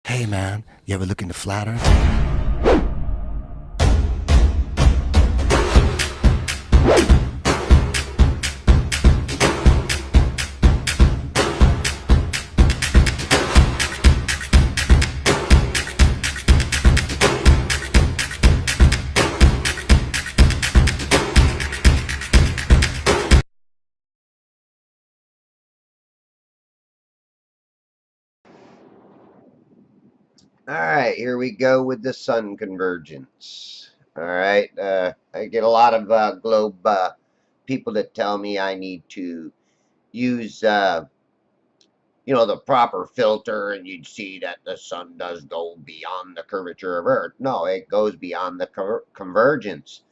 Hey man, you ever look into flat Earth? All right, here we go with the sun convergence. All right, I get a lot of globe people that tell me I need to use, the proper filter, and you'd see that the sun does go beyond the curvature of Earth. No, it goes beyond the convergence.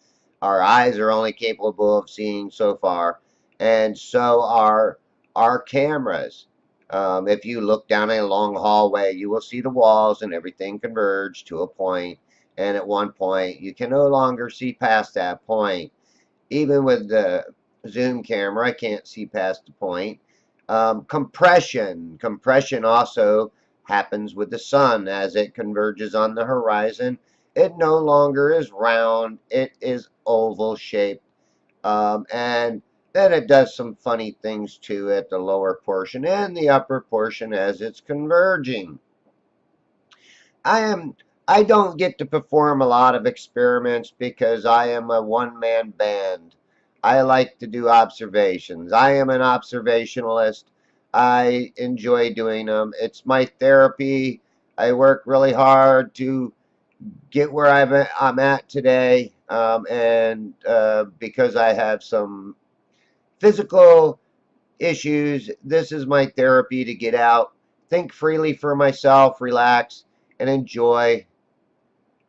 Our eyes are only capable of seeing so far, and so are our cameras. If you look down a long hallway, you will see the walls and everything converge to a point, and at one point, you can no longer see past that point. Even with the zoom camera, I can't see past the point. Compression also happens with the sun as it converges on the horizon. It no longer is round, it is oval shaped. And then it does some funny things too at the lower portion and the upper portion as it's converging. I am I don't get to perform a lot of experiments because I am a one-man band. I like to do observations. I am an observationalist. I enjoy doing them. It's my therapy. I work really hard to get where I'm at today, and because I have some physical issues, this is my therapy to get out, think freely for myself, relax, and enjoy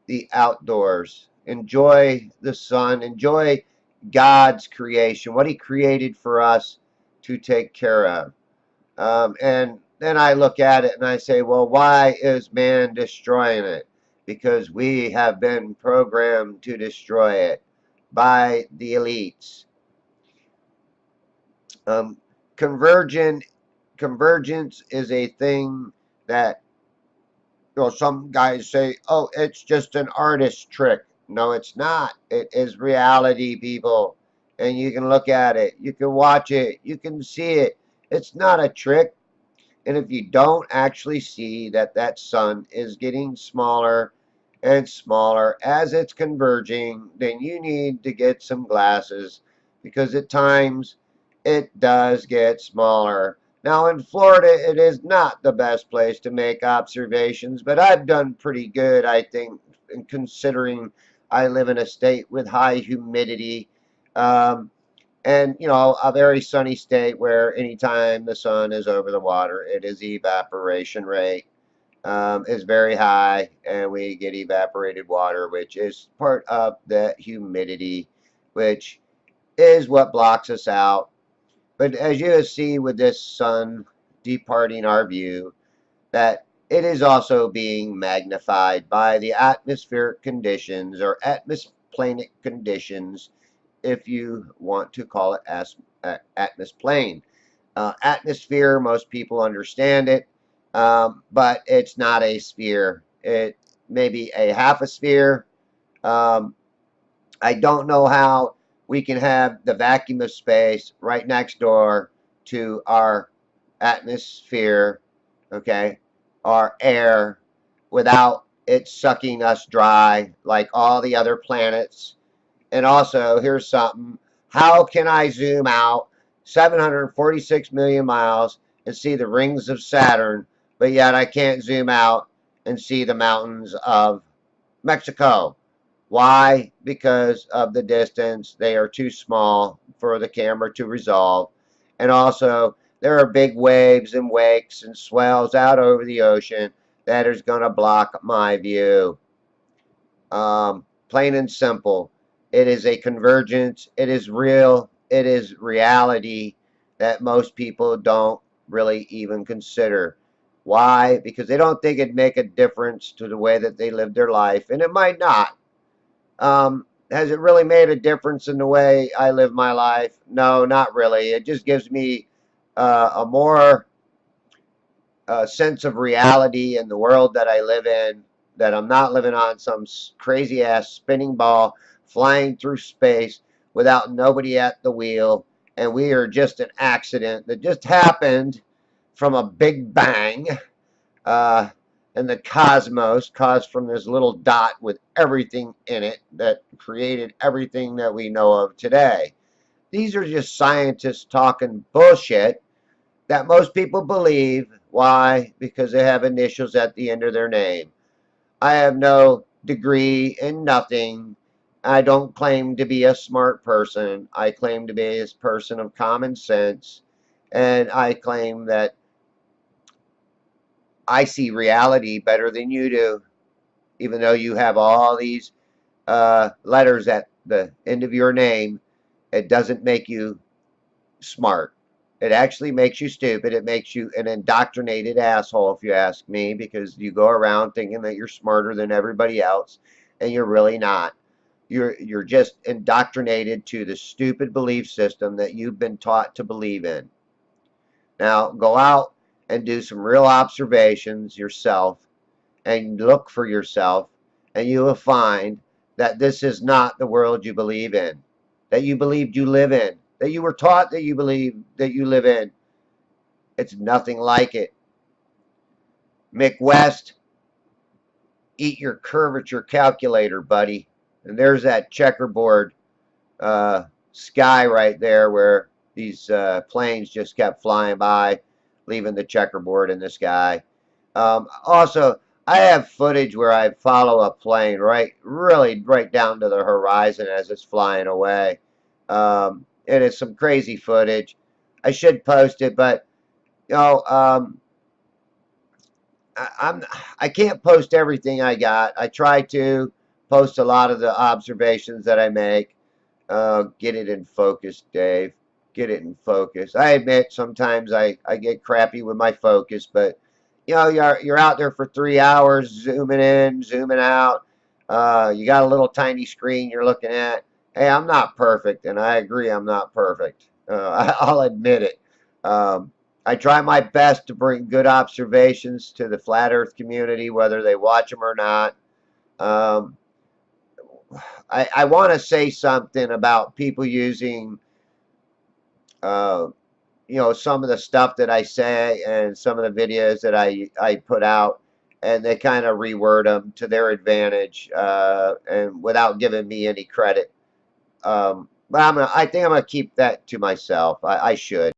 the outdoors. Enjoy the sun. Enjoy God's creation, what He created for us to take care of. And then I look at it and I say, well, why is man destroying it? Because we have been programmed to destroy it by the elites. Um, convergent Convergence is a thing that, some guys say, oh, it's just an artist trick. No, it's not. It is reality, people. And you can look at it, you can watch it, you can see it. It's not a trick. And if you don't actually see that that sun is getting smaller and smaller as it's converging, then you need to get some glasses because at times it does get smaller. Now, in Florida, it is not the best place to make observations, but I've done pretty good, I think, considering I live in a state with high humidity. Um, and a very sunny state where anytime the sun is over the water, it is evaporation rate is very high, and we get evaporated water, which is part of the humidity, which is what blocks us out. But as you see with this sun departing our view, that it is also being magnified by the atmospheric conditions or atmosplanic conditions, if you want to call it as atmosplane. Atmosphere, most people understand it, but it's not a sphere. It may be a half a sphere. Um, I don't know how we can have the vacuum of space right next door to our atmosphere, okay, our air, without it sucking us dry like all the other planets. And also, here's something. How can I zoom out 746 million miles and see the rings of Saturn, but yet I can't zoom out and see the mountains of Mexico? Why? Because of the distance. They are too small for the camera to resolve. And also, there are big waves and wakes and swells out over the ocean that is going to block my view. Plain and simple. It is a convergence. It is real. It is reality that most people don't really even consider. Why? Because they don't think it'd make a difference to the way that they live their life, and it might not. Has it really made a difference in the way I live my life? No, not really. It just gives me a more sense of reality in the world that I live in, that I'm not living on some crazy ass spinning ball flying through space without nobody at the wheel, and we are just an accident that just happened from a big bang uh, in the cosmos, caused from this little dot with everything in it that created everything that we know of today. These are just scientists talking bullshit that most people believe. Why? Because they have initials at the end of their name. I have no degree in nothing. I don't claim to be a smart person. I claim to be a person of common sense. And I claim that I see reality better than you do, even though you have all these letters at the end of your name. It doesn't make you smart. It actually makes you stupid. It makes you an indoctrinated asshole, if you ask me, because you go around thinking that you're smarter than everybody else, and you're really not. You're just indoctrinated to the stupid belief system that you've been taught to believe in. Now, go out and do some real observations yourself and look for yourself, and you will find that this is not the world you believe in, that you believed you live in, that you were taught that you believe that you live in. It's nothing like it. Mick West, eat your curvature calculator, buddy. And there's that checkerboard sky right there where these planes just kept flying by, leaving the checkerboard in the sky. Also, I have footage where I follow a plane really right down to the horizon as it's flying away. It is some crazy footage. I should post it, but you know, I'm I can't post everything I got. I try to post a lot of the observations that I make. Get it in focus, Dave. Get it in focus. I admit sometimes I get crappy with my focus, but you know you're out there for 3 hours, zooming in, zooming out. You got a little tiny screen you're looking at. Hey, I'm not perfect, and I agree I'm not perfect. I'll admit it. Um, I try my best to bring good observations to the flat Earth community, whether they watch them or not. Um, I want to say something about people using, uh, some of the stuff that I say and some of the videos that I put out, and they kind of reword them to their advantage, and without giving me any credit. But I think I'm gonna keep that to myself. I should.